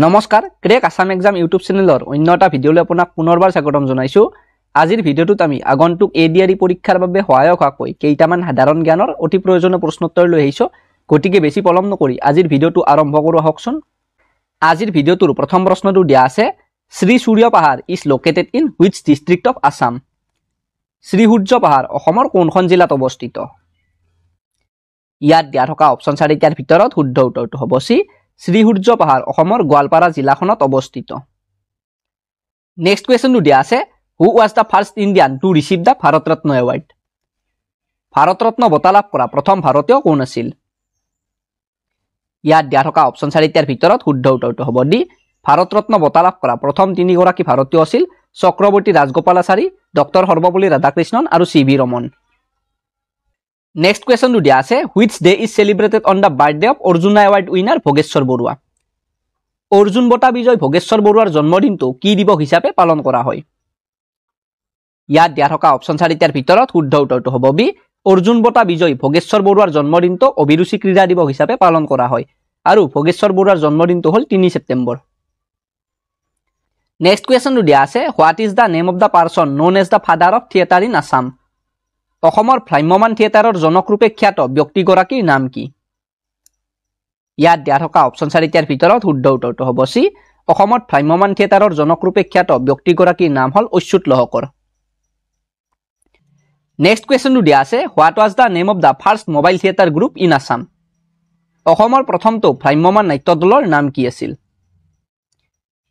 নমস্কাৰ crack Assam exam YouTube চেনেলৰ অন্য এটা ভিডিঅলৈ আপোনাক পুনৰবাৰ স্বাগতম জনাইছো। আজিৰ ভিডিঅ'টোত আমি আগন্তুক এডিআৰই পৰীক্ষাৰ বাবে সহায়ক হোৱাকৈ কেইটামান সাধাৰণ জ্ঞানৰ অতি প্ৰয়োজনীয় প্ৰশ্নোত্তৰ লৈ আহিছো। গতিকে বেছি পলম নকৰি আজিৰ ভিডিঅ'টো আৰম্ভ কৰো আহকচোন। আজিৰ ভিডিঅ'টোৰ প্ৰথম প্ৰশ্নটো দিয়া আছে, Shri Surya Pahar is located in which district of Assam? Shri Surya Pahar অসমৰ কোনখন জিলাত অৱস্থিত? ইয়াত দিয়া থকা অপচন 4টাৰ ভিতৰত শুদ্ধ উত্তৰটো হ'ব চি, শ্ৰী সূৰ্য পাহাৰ অসমৰ গোৱালপাৰা জিলাখনত অৱস্থিত। নেক্সট কুৱেশ্যনটো দিয়া আছে, who was the first Indian to receive the Bharat Ratna award? Bharat Ratna বঁটা লাভ কৰা প্ৰথম ভাৰতীয় কোন আছিল? ইয়াত দিয়া থকা অপচন 4টাৰ ভিতৰত শুদ্ধ উত্তৰটো হ'ব ডি, ভাৰত ৰত্ন বঁটা লাভ কৰা প্ৰথম তিনিগৰাকী ভাৰতীয় আছিল চক্ৰৱৰ্তী ৰাজগোপালাচাৰী, ডক্টৰ সৰ্বপল্লী ৰাধাকৃষ্ণন আৰু চি ভি ৰমন। নেক্সট কুৱেশ্যনটো দিয়া আছে, which day is celebrated on the birthday of Arjuna award winner Bhogeshwar Baruah? Arjun বঁটা বিজয় ভোগেশ্বৰ বৰুৱাৰ জন্মদিনটো কি দিৱস হিচাপে পালন কৰা হয়? ইয়াত দিয়া থকা অপচন 4টাৰ ভিতৰত শুদ্ধ উত্তৰটো হ'ব বি, অৰ্জুন বঁটা বিজয় ভোগেশ্বৰ বৰুৱাৰ জন্মদিনটো অভিৰুচি ক্ৰীড়া দিৱস হিচাপে পালন কৰা হয় আৰু ভোগেশ্বৰ বৰুৱাৰ জন্মদিনটো হ'ল 3 ছেপ্টেম্বৰ। নেক্সট কুৱেশ্যনটো দিয়া আছে, what is the name of the person known as the father of theatre in Assam? অসমৰ ভ্ৰাম্যমান থিয়েটাৰৰ জনকৰূপে খ্যাত ব্যক্তিগৰাকীৰ নাম কি? ইয়াত দিয়া থকা অপচন 4টাৰ ভিতৰত শুদ্ধ উত্তৰটো হ'ব চি, অসমত ভ্ৰাম্যমান থিয়েটাৰৰ জনকৰূপে খ্যাত ব্যক্তিগৰাকীৰ নাম হ'ল অচ্যুত লহকৰ। নেক্সট কুৱেশ্যনটো দিয়া আছে, what was the name of the first mobile theatre group in Assam? অসমৰ প্ৰথমটো ভ্ৰাম্যমান নাট্য দলৰ নাম কি আছিল?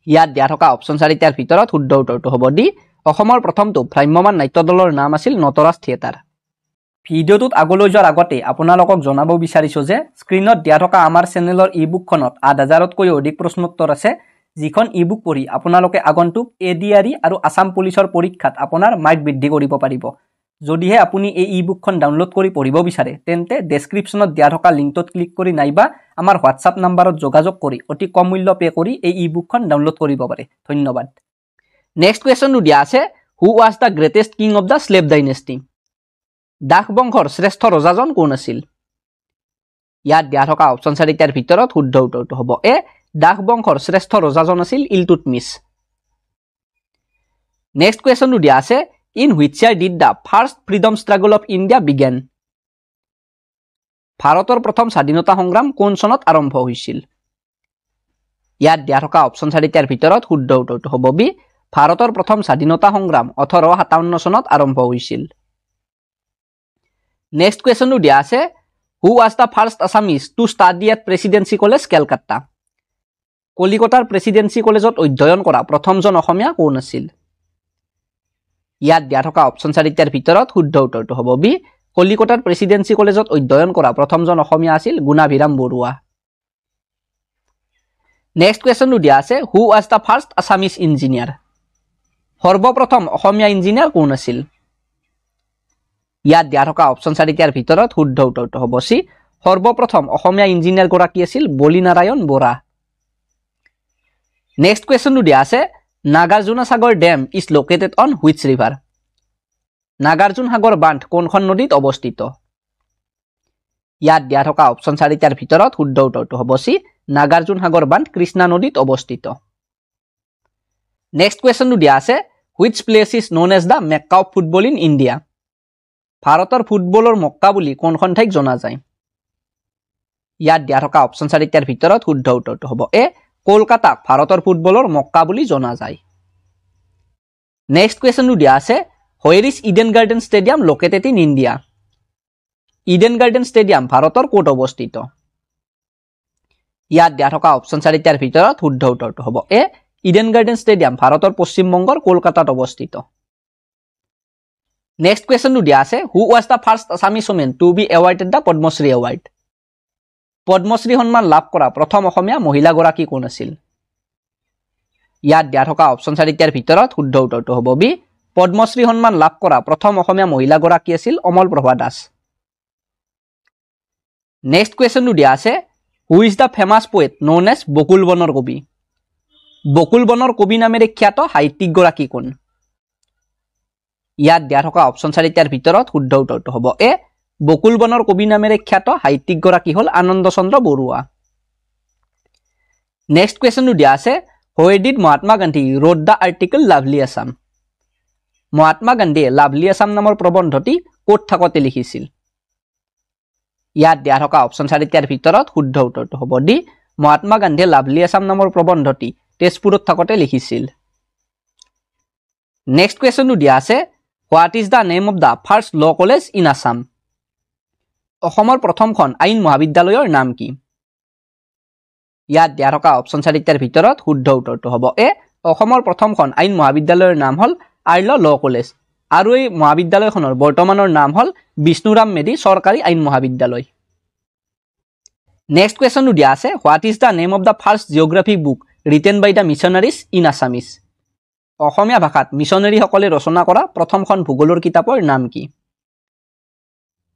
ইয়াত দিয়া থকা অপচন 4টাৰ ভিতৰত শুদ্ধ উত্তৰটো হ'ব ডি, অসমৰ প্ৰথমটো ভ্ৰাম্যমান নাট্য দলৰ নাম আছিল নটৰাজ থিয়েটাৰ। ভিডিঅ'টোত আগলৈ যোৱাৰ আগতে আপোনালোকক জনাব বিচাৰিছো যে স্ক্ৰীনত দিয়া থকা আমাৰ চেনেলৰ ই বুকখনত ৮,০০০তকৈও অধিক প্ৰশ্নোত্তৰ আছে, যিখন ই বুক পঢ়ি আপোনালোকে আগন্তুক এডিআৰই আৰু আসাম পুলিচৰ পৰীক্ষাত আপোনাৰ মাৰ্ক বৃদ্ধি কৰিব পাৰিব। যদিহে আপুনি এই ই বুকখন ডাউনলোড কৰি পঢ়িব বিচাৰে তেন্তে ডেছক্ৰিপশ্যনত দিয়া থকা লিংকটোত ক্লিক কৰি নাইবা আমাৰ হোৱাটছআপ নাম্বাৰত যোগাযোগ কৰি অতি কম মূল্য পে' কৰি এই ই বুকখন ডাউনলোড কৰিব পাৰে। ধন্যবাদ। নেক্সট কুৱেশ্যনটো দিয়া আছে, who was the greatest king of the slave dynasty? Das বংশৰ শ্ৰেষ্ঠ ৰজাজন কোন আছিল? ইয়াত দিয়া থকা অপচন 4টাৰ ভিতৰত শুদ্ধ উত্তৰটো হ'ব এ, দাস বংশৰ শ্ৰেষ্ঠ ৰজাজন আছিল ইলতুৎমিছ। নেক্সট কুৱেশ্যনটো দিয়া আছে, in which year did the first freedom struggle of India began? ভাৰতৰ প্ৰথম স্বাধীনতা সংগ্ৰাম কোন চনত আৰম্ভ হৈছিল? ইয়াত দিয়া থকা অপচন 4টাৰ ভিতৰত শুদ্ধ উত্তৰটো হ'ব বি, ভাৰতৰ প্ৰথম স্বাধীনতা সংগ্ৰাম 1857 চনত আৰম্ভ হৈছিল। নেক্সট কুৱেশ্যনটো দিয়া আছে, who was the first Assamese two study at presidency college Calcutta? কলিকতাৰ প্ৰেচিডেঞ্চি কলেজত অধ্যয়ন কৰা প্ৰথমজন অসমীয়া কোন আছিল? ইয়াত দিয়া থকা অপচন 4টাৰ ভিতৰত শুদ্ধ উত্তৰটো হ'ব বি, কলিকতাৰ প্ৰেচিডেঞ্চি কলেজত অধ্যয়ন কৰা প্ৰথমজন অসমীয়া আছিল গুণাভিৰাম বৰুৱা। নেক্সট কুৱেশ্যনটো দিয়া আছে, who was the first Assamese engineer? সৰ্বপ্ৰথম অসমীয়া ইঞ্জিনিয়াৰ কোন আছিল? ইয়াত দিয়া থকা অপচন 4টাৰ ভিতৰত শুদ্ধ উত্তৰটো হ'ব চি, সৰ্বপ্ৰথম অসমীয়া ইঞ্জিনিয়াৰ গৰাকী আছিল বলিনাৰায়ণ বৰা। নেক্সট কুৱেশ্যনটো দিয়া আছে, Nagarjuna Sagar dam is located on which river? Nagarjun Sagar বান্ধ কোনখন নদীত অৱস্থিত? ইয়াত দিয়া থকা অপচন 4টাৰ ভিতৰত শুদ্ধ উত্তৰটো হ'ব চি, নাগাৰ্জুন সাগৰ বান্ধ কৃষ্ণা নদীত অৱস্থিত। নেক্সট কুৱেশ্যনটো দিয়া আছে, which place is known as the Mecca of football in India? ভাৰতৰ ফুটবলৰ মক্কা বুলি কোনখন ঠাইক জনা যায়? ইয়াত দিয়া থকা অপচন 4টাৰ ভিতৰত শুদ্ধ উত্তৰটো হ'ব এ, কলকাতাক ভাৰতৰ ফুটবলৰ মক্কা বুলি জনা যায়। নেক্সট কুৱেশ্যনটো দিয়া আছে, হোৱেৰ is Eden garden stadium located in India? Eden garden stadium ভাৰতৰ ক'ত অৱস্থিত? ইয়াত দিয়া থকা অপচন 4টাৰ ভিতৰত শুদ্ধ উত্তৰটো হ'ব এ, ইডেন গাৰ্ডেন ষ্টেডিয়াম ভাৰতৰ পশ্চিমবংগৰ কলকাতাত অৱস্থিত। নেক্সট কুৱেশ্যনটো দিয়া আছে, who was the first Assamese women to be awarded the Padma Shri award? Padma Shri সন্মান লাভ কৰা প্ৰথম অসমীয়া মহিলাগৰাকী কোন আছিল? ইয়াত দিয়া থকা অপচন 4টাৰ ভিতৰত শুদ্ধ উত্তৰটো হ'ব বি, পদ্মশ্ৰী সন্মান লাভ কৰা প্ৰথম অসমীয়া মহিলাগৰাকী আছিল অমলপ্ৰভা দাস। নেক্সট কুৱেশ্যনটো দিয়া আছে, who is the famous poet known as Bakul বনৰ কবি? বকুল বনৰ কবি নামেৰে খ্যাত সাহিত্যিকগৰাকী কোন? ইয়াত দিয়া থকা অপচন 4টাৰ ভিতৰত শুদ্ধ উত্তৰটো হ'ব এ, বকুল বনৰ কবি নামেৰে খ্যাত সাহিত্যিকগৰাকী হ'ল আনন্দ চন্দ্ৰ বৰুৱা। নেক্সট কুৱেশ্যনটো দিয়া আছে হোৱে did Mahatma Gandhi road the article lovely Assam Mahatma গান্ধীয়ে লাভলি আছাম নামৰ প্ৰবন্ধটি ক'ত থাকোঁতে লিখিছিল ইয়াত দিয়া থকা অপশ্যন 4টাৰ ভিতৰত শুদ্ধ উত্তৰটো হ'ব ডি মহাত্মা গান্ধীয়ে লাভলি আছাম নামৰ প্ৰবন্ধটি তেজপুৰত থাকোঁতে লিখিছিল নেক্সট কুৱেশ্যনটো দিয়া আছে what is the name of the first law college in Assam অসমৰ প্ৰথমখন আইন মহাবিদ্যালয়ৰ নাম কি ইয়াত দিয়া থকা অপশ্যন 4টাৰ ভিতৰত শুদ্ধ উত্তৰটো হ'ব এ অসমৰ প্ৰথমখন আইন মহাবিদ্যালয়ৰ নাম হ'ল আৰ্য ল কলেজ আৰু এই মহাবিদ্যালয়খনৰ বৰ্তমানৰ নাম হ'ল বিষ্ণুৰাম মেধি চৰকাৰী আইন মহাবিদ্যালয় নেক্সট কুৱেশ্যনটো দিয়া আছে what is the name of the first geographic book written by the missionaries in Assamese Asamiya ভাষাত মিছনাৰীসকলে ৰচনা কৰা প্ৰথমখন ভূগোলৰ কিতাপৰ নাম কি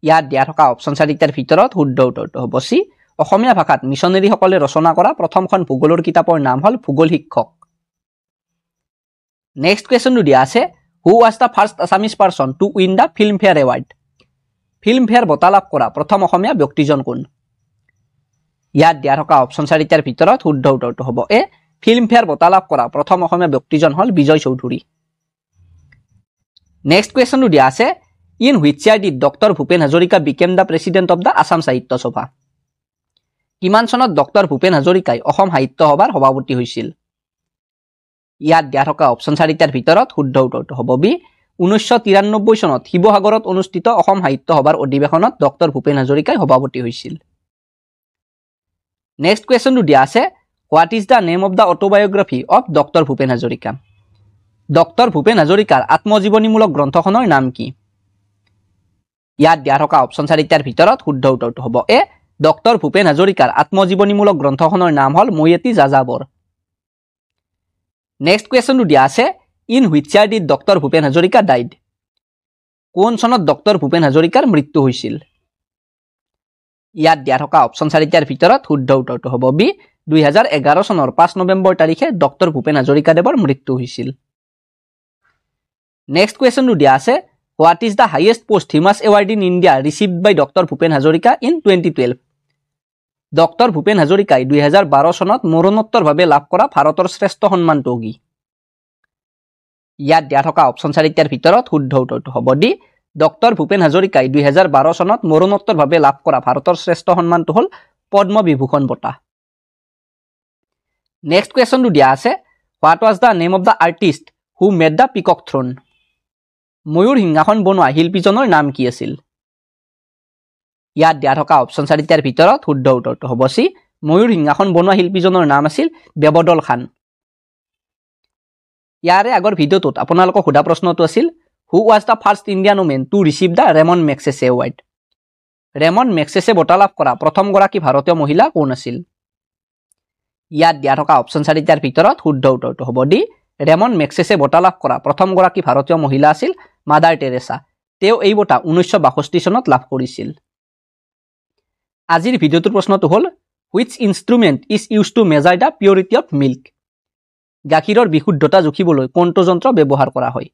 ইয়াত দিয়া থকা অপশ্যন 4টাৰ ভিতৰত শুদ্ধ উত্তৰটো হ'ব চি অসমীয়া ভাষাত মিছনাৰীসকলে ৰচনা কৰা প্ৰথমখন ভূগোলৰ কিতাপৰ নাম হ'ল ভূগোল শিক্ষক নেক্সট কুৱেশ্যনটো দিয়া আছে who was the first Assamese person to win the Filmfare award Filmfare বঁটা লাভ কৰা প্ৰথম অসমীয়া ব্যক্তিজন কোন ইয়াত দিয়া থকা অপশ্যন 4টাৰ ভিতৰত শুদ্ধ উত্তৰটো হ'ব এ ফিল্মফেয়াৰ বঁটা লাভ কৰা প্ৰথম অসমীয়া ব্যক্তিজন হ'ল বিজয় চৌধুৰী নেক্সট কুৱেশ্যনটো দিয়া আছে in which year did doctor Bhupen Hazarika became the president of the Assam সাহিত্য সভা কিমান চনত ডক্টৰ ভূপেন হাজৰিকাই অসম সাহিত্য সভাৰ সভাপতি হৈছিল ইয়াত দিয়া থকা অপশ্যন 4টাৰ ভিতৰত শুদ্ধ উত্তৰটো হ'ব বি 1993 চনত শিৱসাগৰত অনুষ্ঠিত অসম সাহিত্য সভাৰ অধিৱেশনত ডক্টৰ ভূপেন হাজৰিকাই সভাপতি হৈছিল নেক্সট কুৱেশ্যনটো দিয়া আছে what is the name of the autobiography of doctor Bhupen Hazarika doctor Bhupen হাজৰিকাৰ আত্মজীৱনীমূলক গ্ৰন্থখনৰ নাম কি ইয়াত দিয়া থকা অপশ্যন 4টাৰ ভিতৰত শুদ্ধ উত্তৰটো হ'ব এ ডক্টৰ ভূপেন হাজৰিকাৰ আত্মজীৱনীমূলক গ্ৰন্থখনৰ নাম হ'ল মই এটি যাযাবৰ নেক্সট কুৱেশ্যনটো দিয়া আছে in which year did doctor Bhupen Hazarika died কোন চনত ডক্টৰ ভূপেন হাজৰিকাৰ মৃত্যু হৈছিল ইয়াত দিয়া থকা অপশ্যন 4টাৰ ভিতৰত শুদ্ধ উত্তৰটো হ'ব বি 2011 চনৰ 5 নৱেম্বৰ তাৰিখে ডক্টৰ ভূপেন হাজৰিকাদেৱৰ মৃত্যু হৈছিল নেক্সট কুৱেশ্যনটো দিয়া আছে what is the highest posthumous award in India received by doctor Bhupen Hazarika in 2012 doctor Bhupen হাজৰিকাই 2012 চনত মৰণোত্তৰভাৱে লাভ কৰা ভাৰতৰ শ্ৰেষ্ঠ সন্মানটো কি ইয়াত দিয়া থকা অপশ্যন 4টাৰ ভিতৰত শুদ্ধ উত্তৰটো হ'ব ডি ডক্টৰ ভূপেন হাজৰিকাই 2012 চনত মৰণোত্তৰভাৱে লাভ কৰা ভাৰতৰ শ্ৰেষ্ঠ সন্মানটো হ'ল পদ্ম বিভূষণ বঁটা নেক্সট কুৱেশ্যনটো দিয়া আছে what was the name of the artist who made the পিকক থ্ৰন ময়ূৰ সিংহাসন বনোৱা শিল্পীজনৰ নাম কি আছিল ইয়াত দিয়া থকা অপশ্যন 4টাৰ ভিতৰত শুদ্ধ উত্তৰটো হ'ব চি ময়ূৰ সিংহাসন বনোৱা শিল্পীজনৰ নাম আছিল বেবদল খান ইয়াৰে আগৰ ভিডিঅ'টোত আপোনালোকক সোধা প্ৰশ্নটো আছিল who was the first Indian women to receive the Ramon Magsaysay award Ramon Magsaysay বঁটা লাভ কৰা প্ৰথমগৰাকী ভাৰতীয় মহিলা কোন আছিল ইয়াত দিয়া থকা অপশ্যন 4টাৰ ভিতৰত শুদ্ধ উত্তৰটো হ'ব ডি ৰেমন মেগছেছে বঁটা লাভ কৰা প্ৰথমগৰাকী ভাৰতীয় মহিলা আছিল মাদাৰ টেৰেছা তেওঁ এই বঁটা 1962 চনত লাভ কৰিছিল আজিৰ ভিডিঅ'টোৰ প্ৰশ্নটো হ'ল which instrument is use to measure the purity of milk গাখীৰৰ বিশুদ্ধতা জুখিবলৈ কোনটো যন্ত্ৰ ব্যৱহাৰ কৰা হয়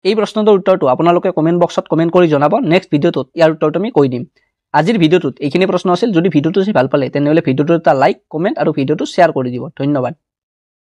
এই প্ৰশ্নটোৰ উত্তৰটো আপোনালোকে কমেণ্ট বক্সত কমেণ্ট কৰি জনাব নেক্সট ভিডিঅ'টোত ইয়াৰ উত্তৰটো আমি কৈ দিম আজিৰ ভিডিঅ'টোত এইখিনি প্ৰশ্ন আছিল যদি ভিডিঅ'টো চাই ভাল পালে তেনেহ'লে ভিডিঅ'টোত এটা লাইক কমেণ্ট আৰু ভিডিঅ'টো শ্বেয়াৰ কৰি দিব ধন্যবাদ